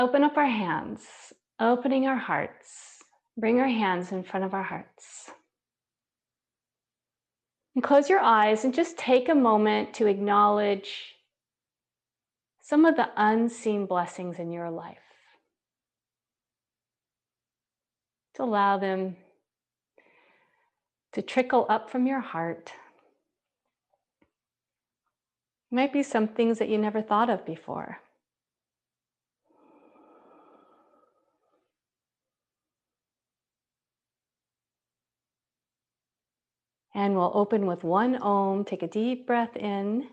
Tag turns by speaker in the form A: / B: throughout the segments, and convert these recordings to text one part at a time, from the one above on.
A: Open up our hands, opening our hearts. Bring our hands in front of our hearts. And close your eyes and just take a moment to acknowledge some of the unseen blessings in your life. To allow them to trickle up from your heart. It might be some things that you never thought of before. And we'll open with one Om. Take a deep breath in.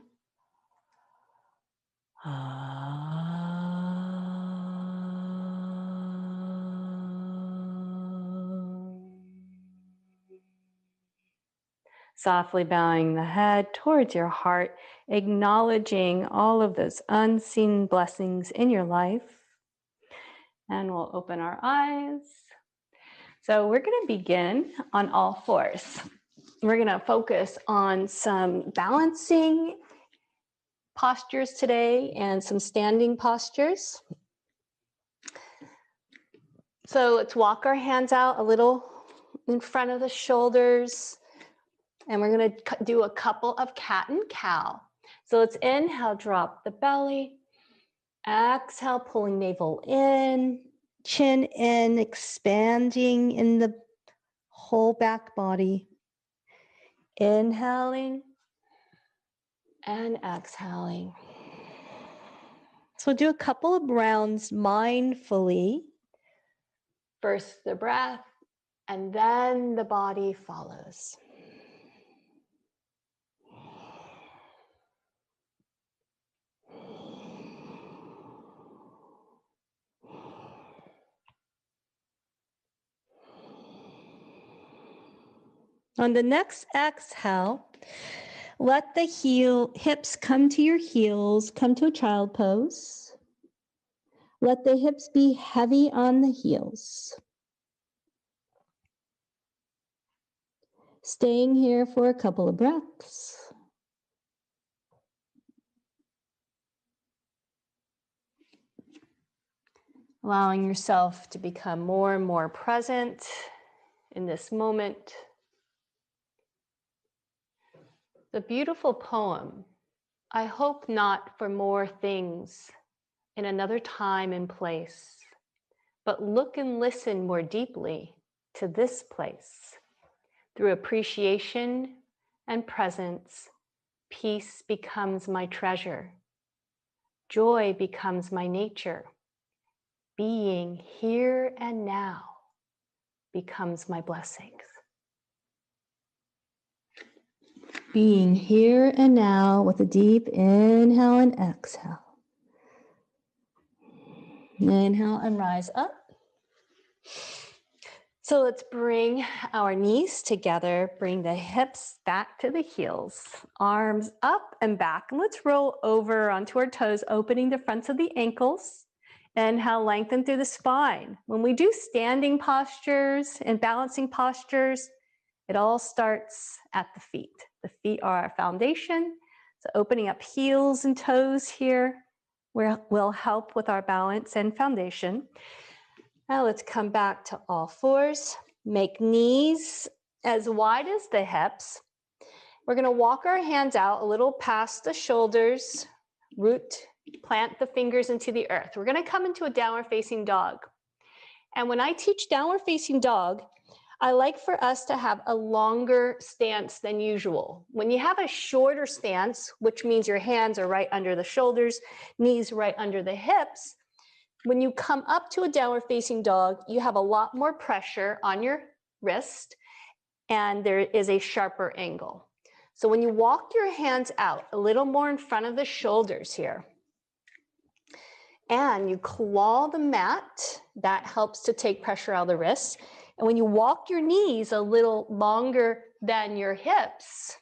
A: Softly bowing the head towards your heart, acknowledging all of those unseen blessings in your life. And we'll open our eyes. So we're going to begin on all fours. We're going to focus on some balancing postures today and some standing postures. So let's walk our hands out a little in front of the shoulders. And we're going to do a couple of cat and cow. So let's inhale, drop the belly. Exhale, pulling navel in, chin in, expanding in the whole back body. Inhaling and exhaling. So do a couple of rounds mindfully. First the breath, and then the body follows. On the next exhale, let the hips come to your heels, come to a child pose. Let the hips be heavy on the heels. Staying here for a couple of breaths. Allowing yourself to become more and more present in this moment. The beautiful poem, I hope not for more things in another time and place, but look and listen more deeply to this place. Through appreciation and presence, peace becomes my treasure. Joy becomes my nature. Being here and now becomes my blessings. Being here and now with a deep inhale and exhale. Inhale and rise up. So let's bring our knees together, bring the hips back to the heels, arms up and back. And let's roll over onto our toes, opening the fronts of the ankles. Inhale, lengthen through the spine. When we do standing postures and balancing postures, it all starts at the feet. The feet are our foundation. So opening up heels and toes here will help with our balance and foundation. Now let's come back to all fours. Make knees as wide as the hips. We're going to walk our hands out a little past the shoulders, plant the fingers into the earth. We're going to come into a downward facing dog. And when I teach downward facing dog, I like for us to have a longer stance than usual. When you have a shorter stance, which means your hands are right under the shoulders, knees right under the hips, when you come up to a downward facing dog, you have a lot more pressure on your wrist and there is a sharper angle. So when you walk your hands out a little more in front of the shoulders here, and you claw the mat, that helps to take pressure out of the wrists. And when you walk your knees a little longer than your hips,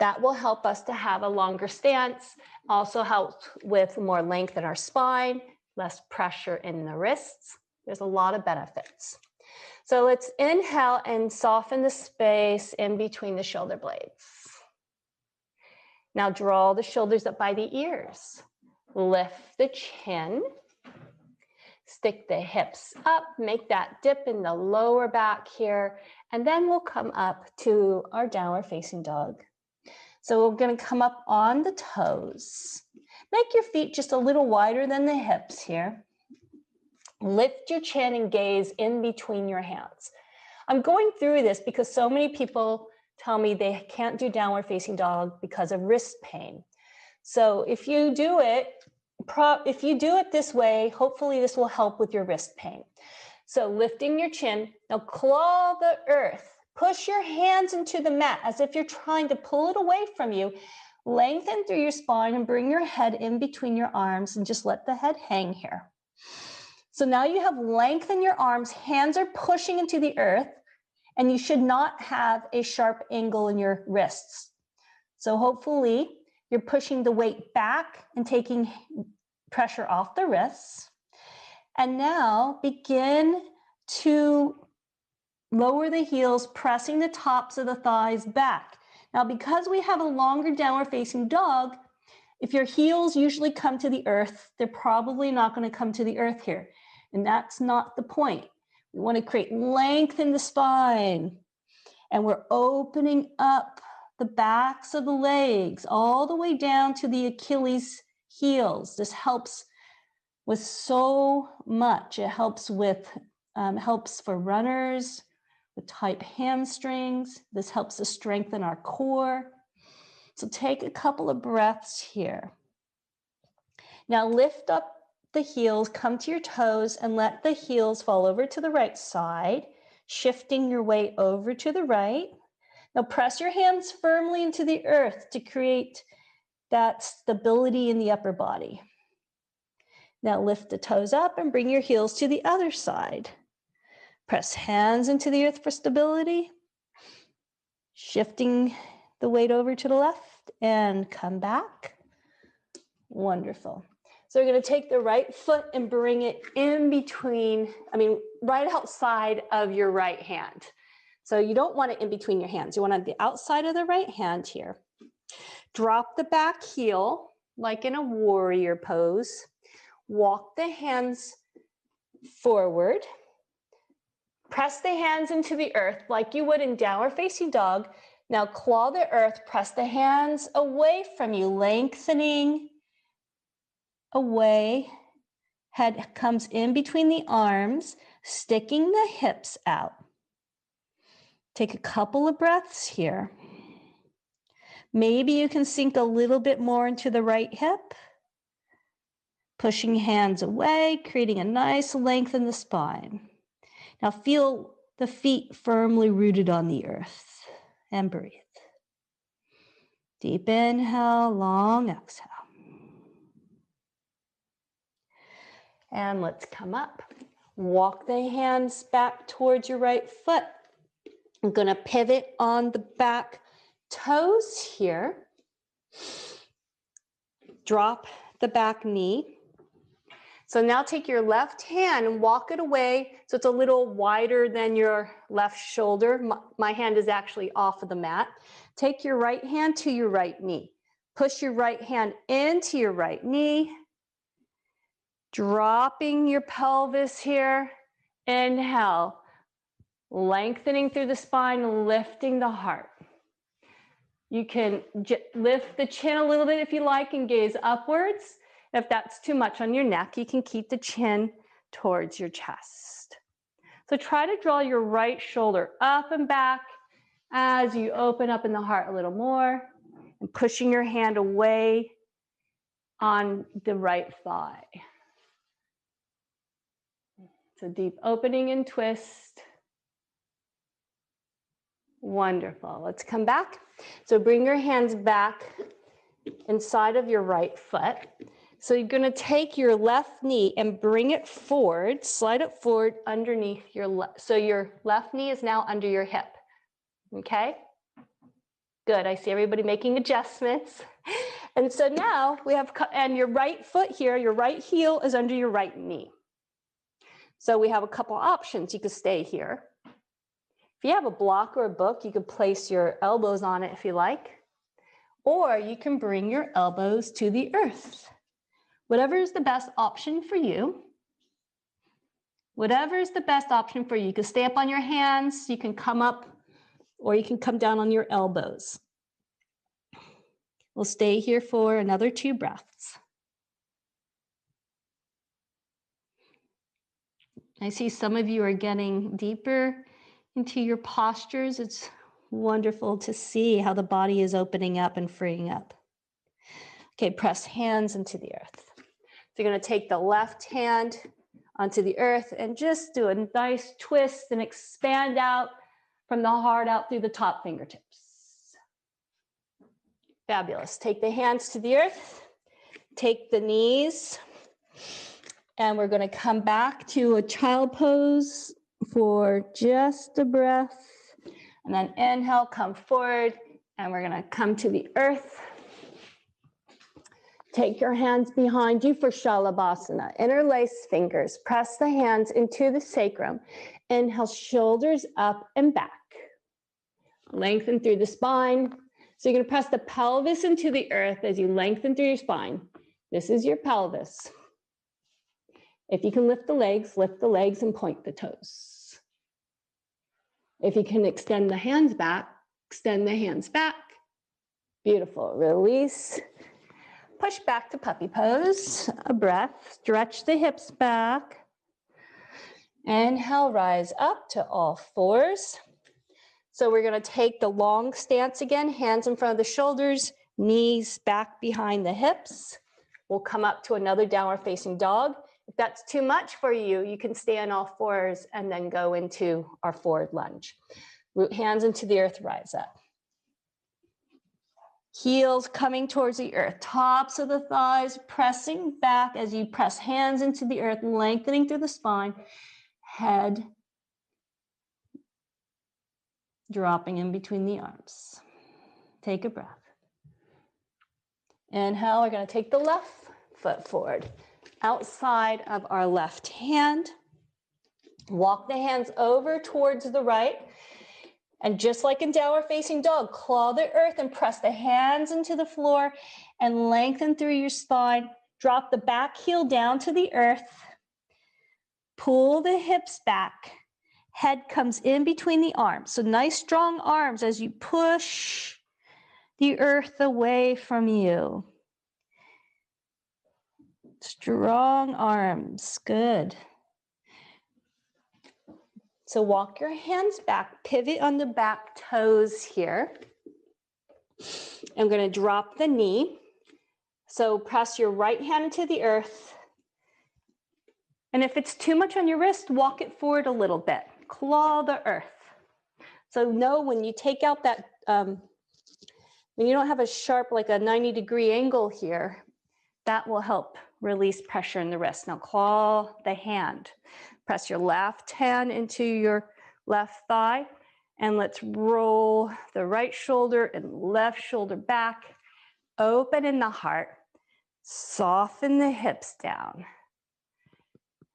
A: that will help us to have a longer stance, also helps with more length in our spine, less pressure in the wrists. There's a lot of benefits. So let's inhale and soften the space in between the shoulder blades. Now draw the shoulders up by the ears. Lift the chin. Stick the hips up, make that dip in the lower back here, and then we'll come up to our downward facing dog. So we're going to come up on the toes. Make your feet just a little wider than the hips here. Lift your chin and gaze in between your hands. I'm going through this because so many people tell me they can't do downward facing dog because of wrist pain. So if you do it this way, hopefully this will help with your wrist pain. So lifting your chin, now claw the earth. Push your hands into the mat as if you're trying to pull it away from you. Lengthen through your spine and bring your head in between your arms and just let the head hang here. So now you have length in your arms, hands are pushing into the earth, and you should not have a sharp angle in your wrists. So hopefully you're pushing the weight back and taking pressure off the wrists. And now begin to lower the heels, pressing the tops of the thighs back. Now, because we have a longer downward facing dog, if your heels usually come to the earth, they're probably not going to come to the earth here. And that's not the point. We want to create length in the spine. And we're opening up the backs of the legs all the way down to the Achilles heels. This helps with so much. It helps with helps for runners with tight hamstrings. This helps to strengthen our core. So take a couple of breaths here. Now lift up the heels, come to your toes, and let the heels fall over to the right side, shifting your weight over to the right. Now press your hands firmly into the earth to create that stability in the upper body. Now lift the toes up and bring your heels to the other side. Press hands into the earth for stability, shifting the weight over to the left and come back. Wonderful. So we're going to take the right foot and bring it in between, right outside of your right hand. So you don't want it in between your hands. You want it on the outside of the right hand here. Drop the back heel like in a warrior pose. Walk the hands forward. Press the hands into the earth like you would in downward facing dog. Now claw the earth, press the hands away from you, lengthening away. Head comes in between the arms, sticking the hips out. Take a couple of breaths here. Maybe you can sink a little bit more into the right hip. Pushing hands away, creating a nice length in the spine. Now feel the feet firmly rooted on the earth and breathe. Deep inhale, long exhale. And let's come up. Walk the hands back towards your right foot. I'm going to pivot on the back toes here. Drop the back knee. So now take your left hand and walk it away so it's a little wider than your left shoulder. My hand is actually off of the mat. Take your right hand to your right knee. Push your right hand into your right knee. Dropping your pelvis here. Inhale. Lengthening through the spine, lifting the heart. You can lift the chin a little bit if you like and gaze upwards. If that's too much on your neck, you can keep the chin towards your chest. So try to draw your right shoulder up and back as you open up in the heart a little more and pushing your hand away on the right thigh. So deep opening and twist. Wonderful. Let's come back. So bring your hands back inside of your right foot. So you're going to take your left knee and bring it forward, slide it forward underneath your left. So your left knee is now under your hip. Okay? Good. I see everybody making adjustments. And so now we have, and your right foot here, your right heel is under your right knee. So we have a couple options. You could stay here. If you have a block or a book, you could place your elbows on it if you like. Or you can bring your elbows to the earth. Whatever is the best option for you. Whatever is the best option for you. You can stay up on your hands, you can come up, or you can come down on your elbows. We'll stay here for another 2 breaths. I see some of you are getting deeper into your postures. It's wonderful to see how the body is opening up and freeing up. Okay, press hands into the earth. So you're going to take the left hand onto the earth and just do a nice twist and expand out from the heart out through the top fingertips. Fabulous. Take the hands to the earth, take the knees, and we're going to come back to a child pose for just a breath. And then inhale, come forward, and we're going to come to the earth. Take your hands behind you for Shalabhasana. Interlace fingers. Press the hands into the sacrum. Inhale, shoulders up and back. Lengthen through the spine. So you're going to press the pelvis into the earth as you lengthen through your spine. This is your pelvis. If you can lift the legs and point the toes. If you can extend the hands back, extend the hands back. Beautiful. Release. Push back to puppy pose, a breath, stretch the hips back. Inhale, rise up to all fours. So we're going to take the long stance again, hands in front of the shoulders, knees back behind the hips. We'll come up to another downward facing dog. If that's too much for you, you can stay on all fours and then go into our forward lunge. Root hands into the earth, rise up. Heels coming towards the earth, tops of the thighs pressing back as you press hands into the earth, lengthening through the spine, head dropping in between the arms. Take a breath. Inhale, we're going to take the left foot forward, outside of our left hand. Walk the hands over towards the right. And just like in downward facing dog, claw the earth and press the hands into the floor and lengthen through your spine. Drop the back heel down to the earth. Pull the hips back. Head comes in between the arms. So nice strong arms as you push the earth away from you. Strong arms, good. So walk your hands back, pivot on the back toes here. I'm going to drop the knee. So press your right hand into the earth. And if it's too much on your wrist, walk it forward a little bit. Claw the earth. So know when you take out that, when you don't have a sharp, like a 90-degree angle here, that will help release pressure in the wrist. Now claw the hand. Press your left hand into your left thigh, and let's roll the right shoulder and left shoulder back. Open in the heart. Soften the hips down.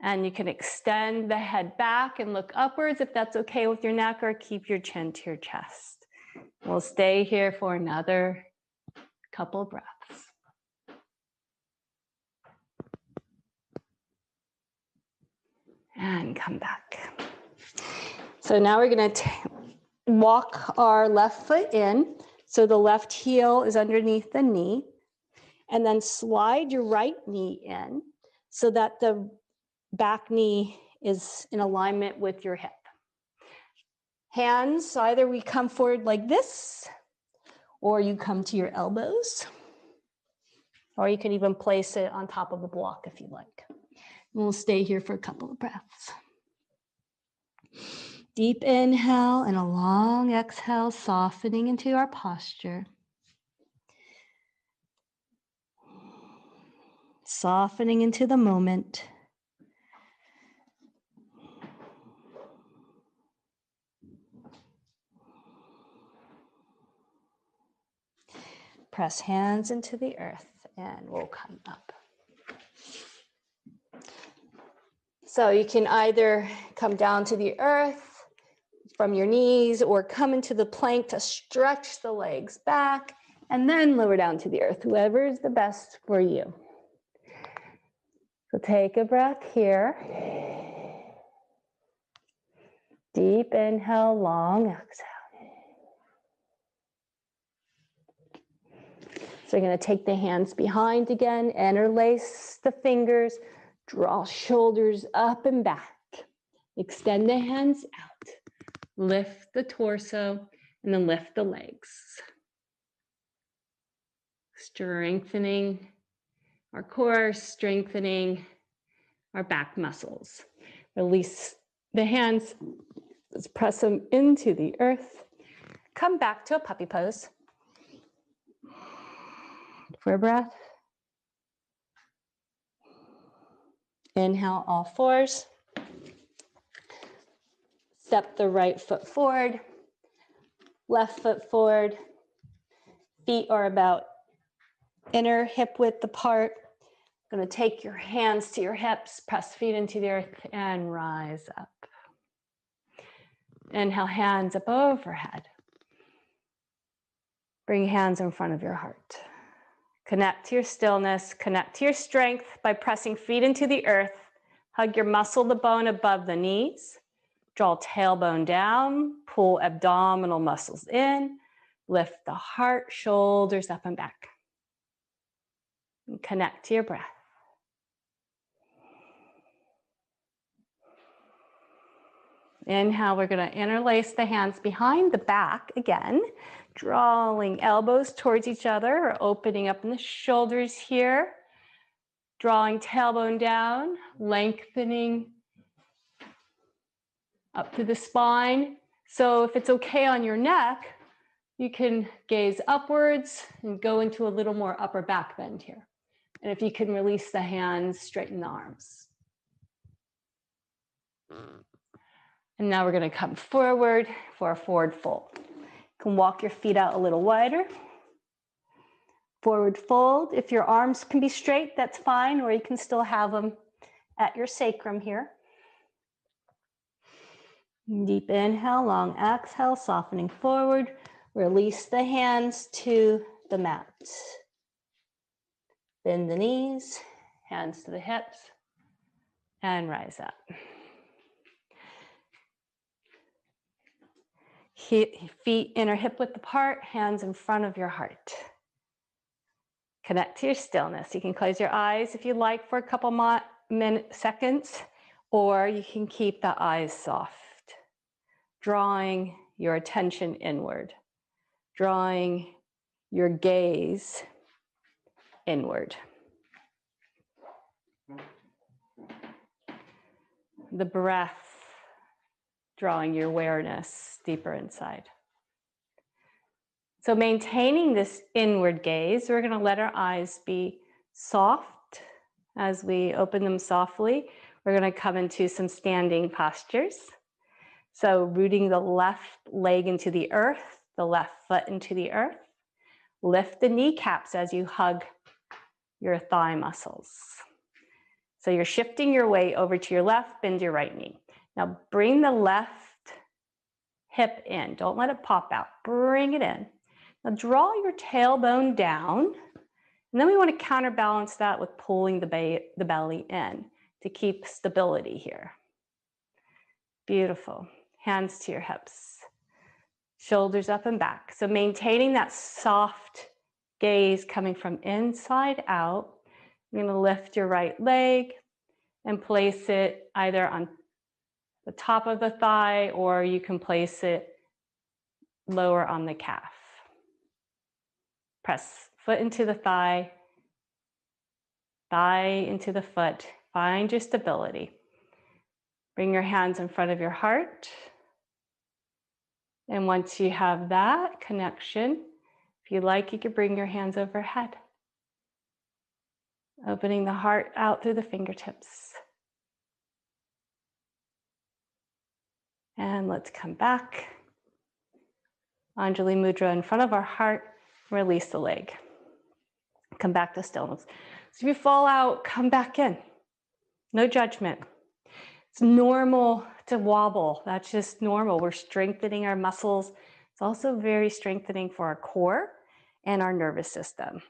A: And you can extend the head back and look upwards if that's okay with your neck, or keep your chin to your chest. We'll stay here for another couple breaths. And come back. So now we're going to walk our left foot in. So the left heel is underneath the knee. And then slide your right knee in so that the back knee is in alignment with your hip. Hands, either we come forward like this, or you come to your elbows. Or you can even place it on top of the block if you like. We'll stay here for a couple of breaths. Deep inhale and a long exhale, softening into our posture. Softening into the moment. Press hands into the earth and we'll come up. So you can either come down to the earth from your knees or come into the plank to stretch the legs back and then lower down to the earth, whoever is the best for you. So take a breath here. Deep inhale, long exhale. So you're going to take the hands behind again, interlace the fingers, draw shoulders up and back. Extend the hands out. Lift the torso and then lift the legs. Strengthening our core, strengthening our back muscles. Release the hands. Let's press them into the earth. Come back to a puppy pose. For a breath. Inhale, all fours. Step the right foot forward. Left foot forward. Feet are about inner hip width apart. Going to take your hands to your hips, press feet into the earth, and rise up. Inhale, hands up overhead. Bring hands in front of your heart. Connect to your stillness, connect to your strength by pressing feet into the earth. Hug your muscle the bone above the knees. Draw tailbone down, pull abdominal muscles in. Lift the heart, shoulders up and back. And connect to your breath. Inhale, we're going to interlace the hands behind the back again, drawing elbows towards each other or opening up in the shoulders here. Drawing tailbone down, lengthening up to the spine. So if it's okay on your neck, you can gaze upwards and go into a little more upper back bend here. And if you can release the hands, straighten the arms. And now we're going to come forward for a forward fold. You can walk your feet out a little wider. Forward fold. If your arms can be straight, that's fine, or you can still have them at your sacrum here. Deep inhale, long exhale, softening forward. Release the hands to the mat. Bend the knees, hands to the hips, and rise up. Feet inner hip width apart, hands in front of your heart. Connect to your stillness. You can close your eyes if you like for a couple seconds, or you can keep the eyes soft, drawing your attention inward, drawing your gaze inward. The breath, drawing your awareness deeper inside. So maintaining this inward gaze, we're going to let our eyes be soft as we open them softly. We're going to come into some standing postures. So rooting the left leg into the earth, the left foot into the earth. Lift the kneecaps as you hug your thigh muscles. So you're shifting your weight over to your left, bend your right knee. Now bring the left hip in. Don't let it pop out. Bring it in. Now draw your tailbone down, and then we want to counterbalance that with pulling the belly in to keep stability here. Beautiful. Hands to your hips. Shoulders up and back. So maintaining that soft gaze coming from inside out. You're going to lift your right leg and place it either on the top of the thigh, or you can place it lower on the calf. Press foot into the thigh, thigh into the foot. Find your stability. Bring your hands in front of your heart. And once you have that connection, if you like, you could bring your hands overhead. Opening the heart out through the fingertips. And let's come back. Anjali Mudra in front of our heart. Release the leg. Come back to stillness. So if you fall out, come back in. No judgment. It's normal to wobble. That's just normal. We're strengthening our muscles. It's also very strengthening for our core and our nervous system.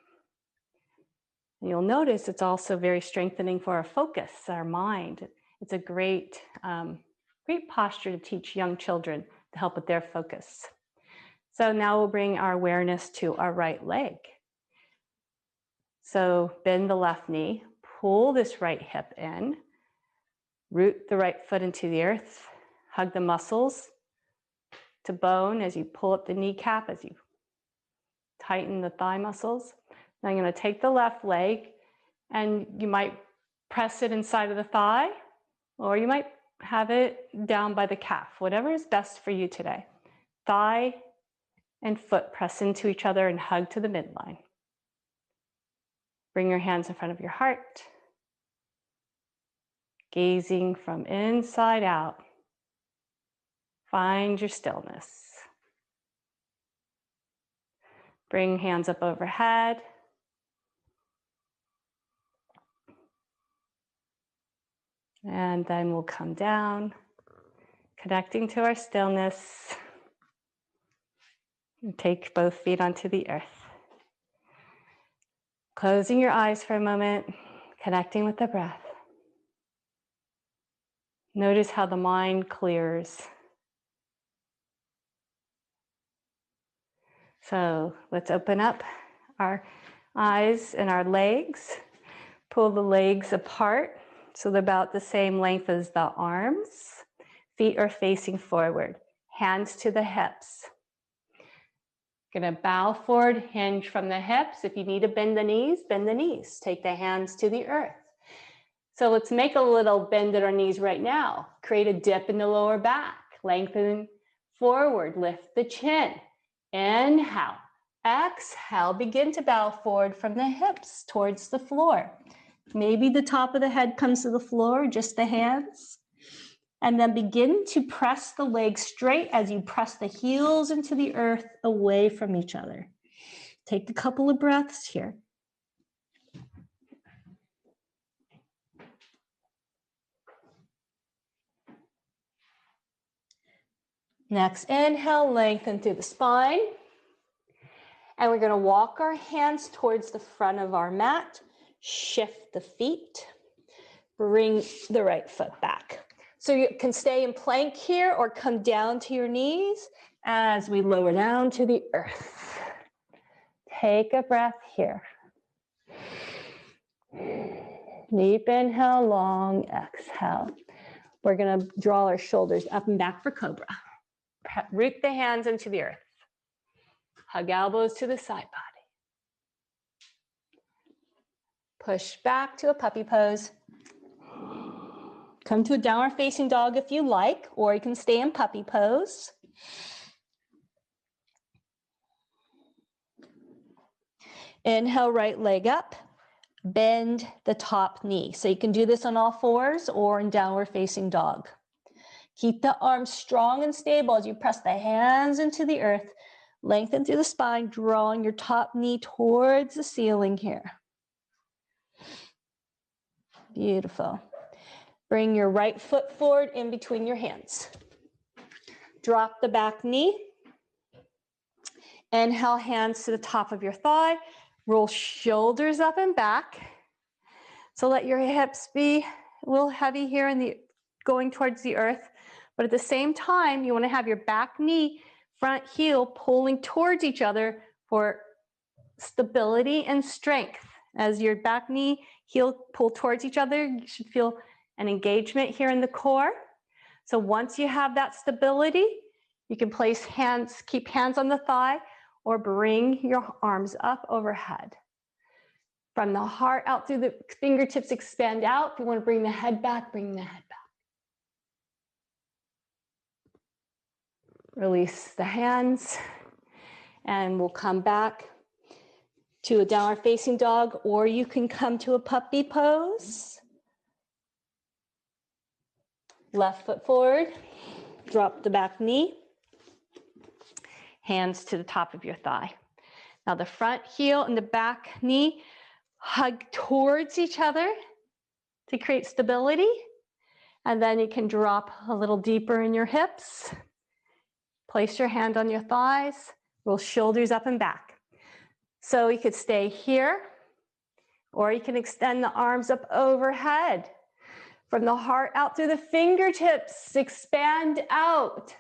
A: And you'll notice it's also very strengthening for our focus, our mind. It's a great, great posture to teach young children to help with their focus. So now we'll bring our awareness to our right leg. So bend the left knee, pull this right hip in, root the right foot into the earth, hug the muscles to bone as you pull up the kneecap, as you tighten the thigh muscles. Now I'm going to take the left leg and you might press it inside of the thigh, or you might have it down by the calf, whatever is best for you today. Thigh and foot press into each other and hug to the midline. Bring your hands in front of your heart, gazing from inside out. Find your stillness. Bring hands up overhead. And then we'll come down, connecting to our stillness. And take both feet onto the earth. Closing your eyes for a moment, connecting with the breath. Notice how the mind clears. So let's open up our eyes and our legs. Pull the legs apart so they're about the same length as the arms. Feet are facing forward, hands to the hips. Gonna bow forward, hinge from the hips. If you need to bend the knees, bend the knees. Take the hands to the earth. So let's make a little bend at our knees right now. Create a dip in the lower back. Lengthen forward, lift the chin. Inhale, exhale, begin to bow forward from the hips towards the floor. Maybe the top of the head comes to the floor, just the hands. And then begin to press the legs straight as you press the heels into the earth away from each other. Take a couple of breaths here. Next, inhale, lengthen through the spine. And we're going to walk our hands towards the front of our mat. Shift the feet. Bring the right foot back. So you can stay in plank here or come down to your knees as we lower down to the earth. Take a breath here. Deep inhale, long exhale. We're going to draw our shoulders up and back for cobra. Root the hands into the earth. Hug elbows to the side body. Push back to a puppy pose. Come to a downward facing dog if you like, or you can stay in puppy pose. Inhale, right leg up. Bend the top knee. So you can do this on all fours or in downward facing dog. Keep the arms strong and stable as you press the hands into the earth. Lengthen through the spine, drawing your top knee towards the ceiling here. Beautiful. Bring your right foot forward in between your hands. Drop the back knee. Inhale, hands to the top of your thigh. Roll shoulders up and back. So let your hips be a little heavy here in going towards the earth. But at the same time, you want to have your back knee, front heel pulling towards each other for stability and strength. As your back knee, heel pull towards each other, you should feel an engagement here in the core. So once you have that stability, you can place hands, keep hands on the thigh, or bring your arms up overhead. From the heart out through the fingertips, expand out. If you want to bring the head back, bring the head back. Release the hands, and we'll come back to a downward facing dog, or you can come to a puppy pose. Left foot forward, drop the back knee, hands to the top of your thigh. Now the front heel and the back knee hug towards each other to create stability, and then you can drop a little deeper in your hips. Place your hand on your thighs, roll shoulders up and back. So you could stay here, Or you can extend the arms up overhead. From the heart out through the fingertips, expand out.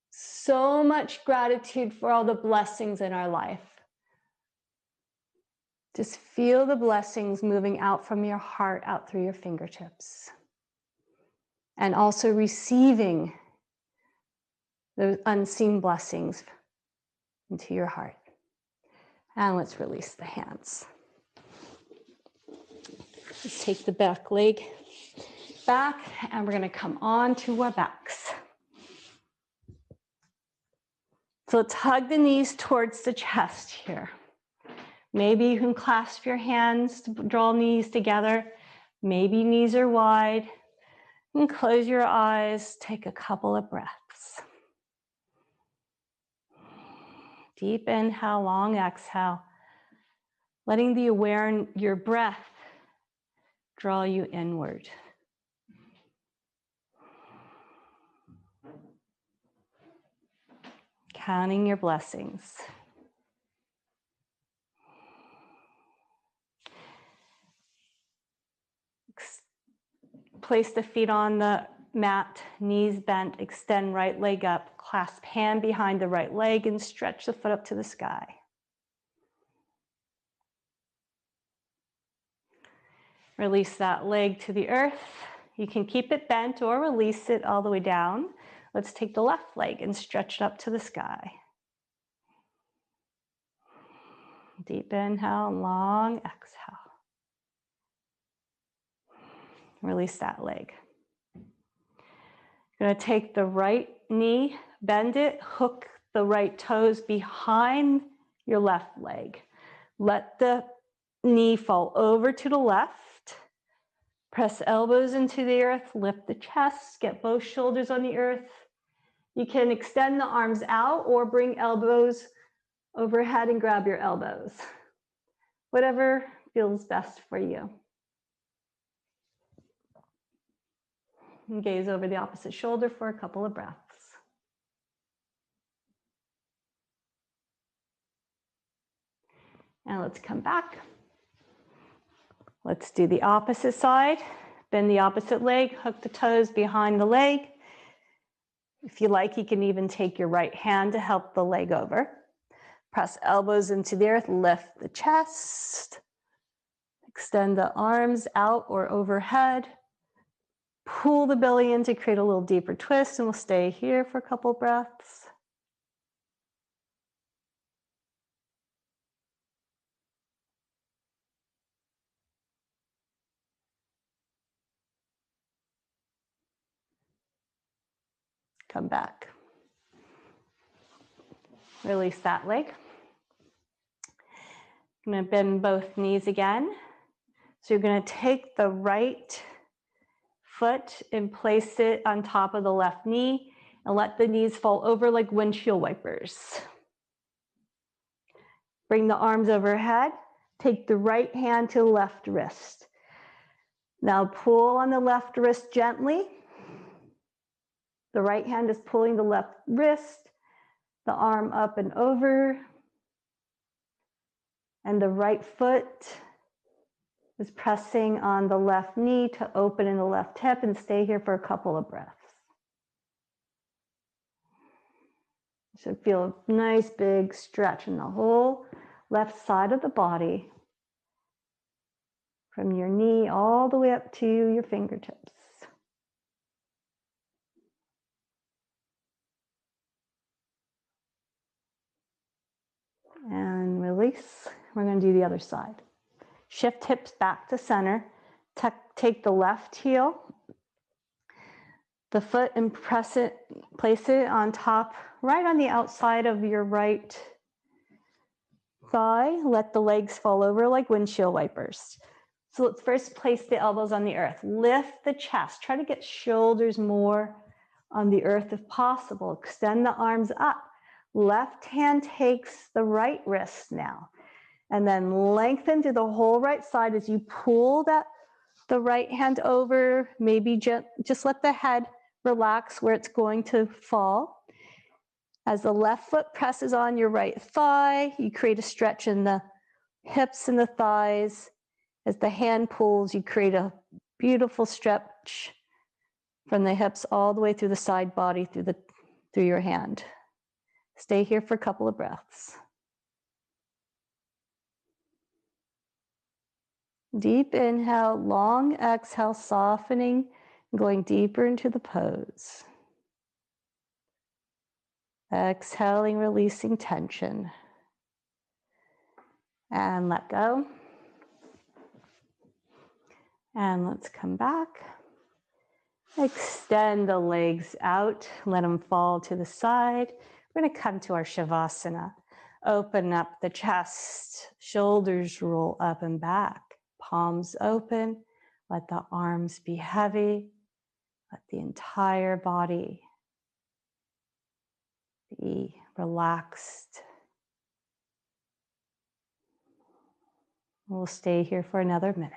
A: So much gratitude for all the blessings in our life. Just feel the blessings moving out from your heart, out through your fingertips. And also receiving those unseen blessings into your heart. And let's release the hands. Let's take the back leg back, and we're going to come on to our backs. So let's hug the knees towards the chest here. Maybe you can clasp your hands to draw knees together. Maybe knees are wide. And close your eyes. Take a couple of breaths. Deep inhale, long exhale. Letting your breath draw you inward. Counting your blessings. Place the feet on the mat, knees bent, extend right leg up, clasp hand behind the right leg, and stretch the foot up to the sky. Release that leg to the earth. You can keep it bent or release it all the way down. Let's take the left leg and stretch it up to the sky. Deep inhale, long exhale. Release that leg. You're going to take the right knee, bend it, hook the right toes behind your left leg. Let the knee fall over to the left. Press elbows into the earth, lift the chest, get both shoulders on the earth. You can extend the arms out or bring elbows overhead and grab your elbows. Whatever feels best for you. And gaze over the opposite shoulder for a couple of breaths. And let's come back. Let's do the opposite side. Bend the opposite leg, hook the toes behind the leg. If you like, you can even take your right hand to help the leg over. Press elbows into the earth, lift the chest. Extend the arms out or overhead. Pull the belly in to create a little deeper twist, and we'll stay here for a couple breaths. Come back. Release that leg. I'm going to bend both knees again. So you're going to take the right foot and place it on top of the left knee and let the knees fall over like windshield wipers. Bring the arms overhead. Take the right hand to the left wrist. Now pull on the left wrist gently. The right hand is pulling the left wrist, the arm up and over, and the right foot is pressing on the left knee to open in the left hip, and stay here for a couple of breaths. You should feel a nice big stretch in the whole left side of the body, from your knee all the way up to your fingertips. And release. We're going to do the other side. Shift hips back to center. Take the left heel, the foot, and place it on top, right on the outside of your right thigh. Let the legs fall over like windshield wipers. So let's first place the elbows on the earth. Lift the chest. Try to get shoulders more on the earth if possible. Extend the arms up. Left hand takes the right wrist now. And then lengthen to the whole right side as you pull the right hand over. Maybe just let the head relax where it's going to fall. As the left foot presses on your right thigh, you create a stretch in the hips and the thighs. As the hand pulls, you create a beautiful stretch from the hips all the way through the side body, through your hand. Stay here for a couple of breaths. Deep inhale, long exhale, softening, going deeper into the pose. Exhaling, releasing tension. And let go. And let's come back. Extend the legs out, let them fall to the side. We're going to come to our Shavasana. Open up the chest, shoulders roll up and back, palms open. Let the arms be heavy. Let the entire body be relaxed. We'll stay here for another minute.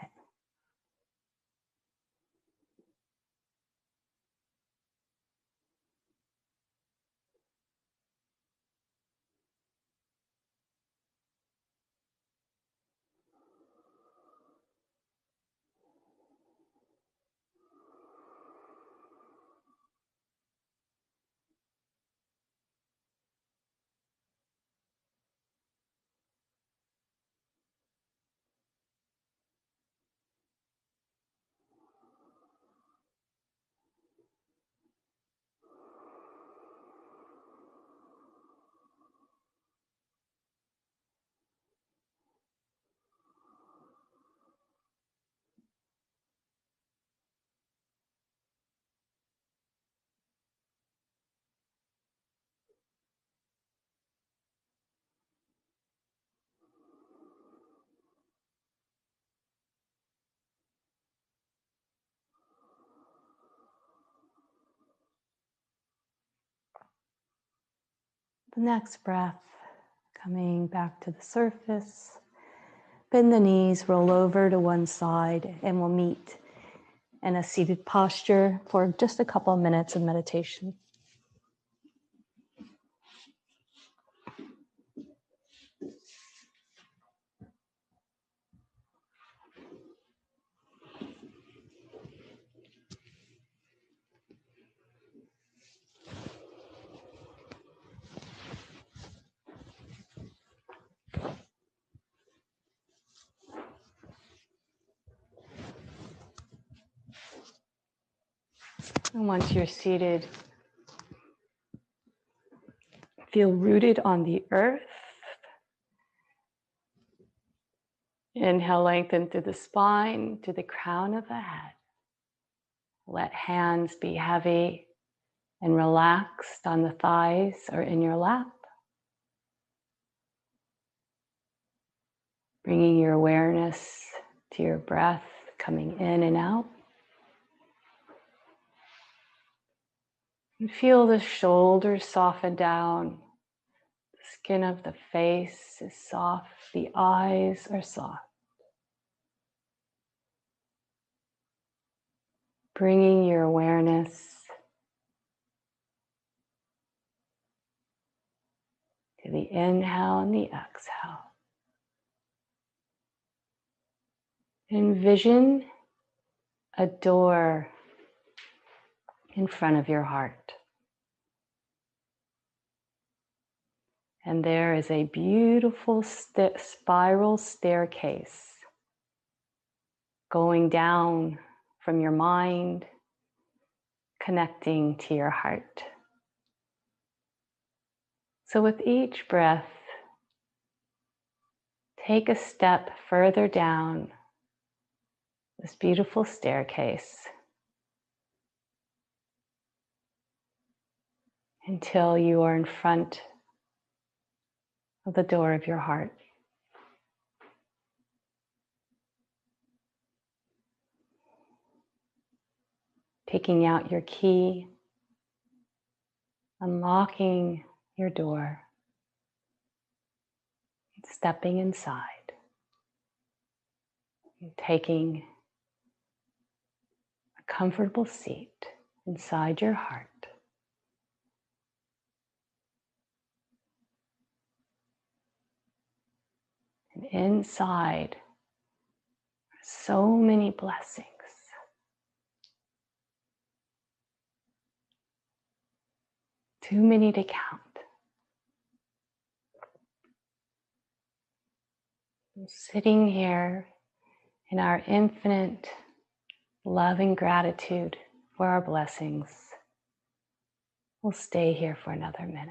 A: The next breath, coming back to the surface. Bend the knees, roll over to one side, and we'll meet in a seated posture for just a couple of minutes of meditation. And once you're seated, feel rooted on the earth. Inhale, lengthen through the spine, to the crown of the head. Let hands be heavy and relaxed on the thighs or in your lap. Bringing your awareness to your breath coming in and out. And feel the shoulders soften down. The skin of the face is soft. The eyes are soft. Bringing your awareness to the inhale and the exhale. Envision a door in front of your heart. And there is a beautiful spiral staircase going down from your mind, connecting to your heart. So with each breath, take a step further down this beautiful staircase until you are in front of the door of your heart. Taking out your key, unlocking your door, stepping inside, and taking a comfortable seat inside your heart. And inside are so many blessings. Too many to count. Sitting here in our infinite love and gratitude for our blessings, we'll stay here for another minute.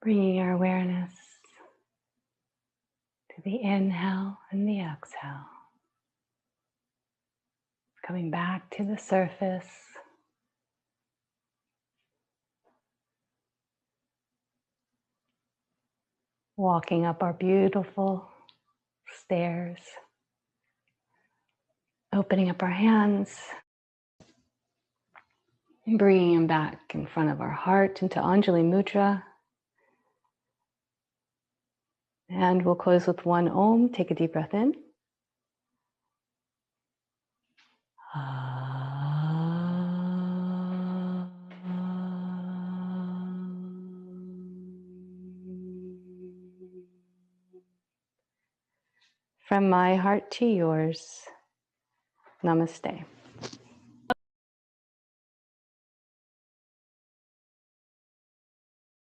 A: Bringing our awareness to the inhale and the exhale. Coming back to the surface. Walking up our beautiful stairs. Opening up our hands. And bringing them back in front of our heart into Anjali Mudra. And we'll close with one Om. Take a deep breath in. From my heart to yours, namaste.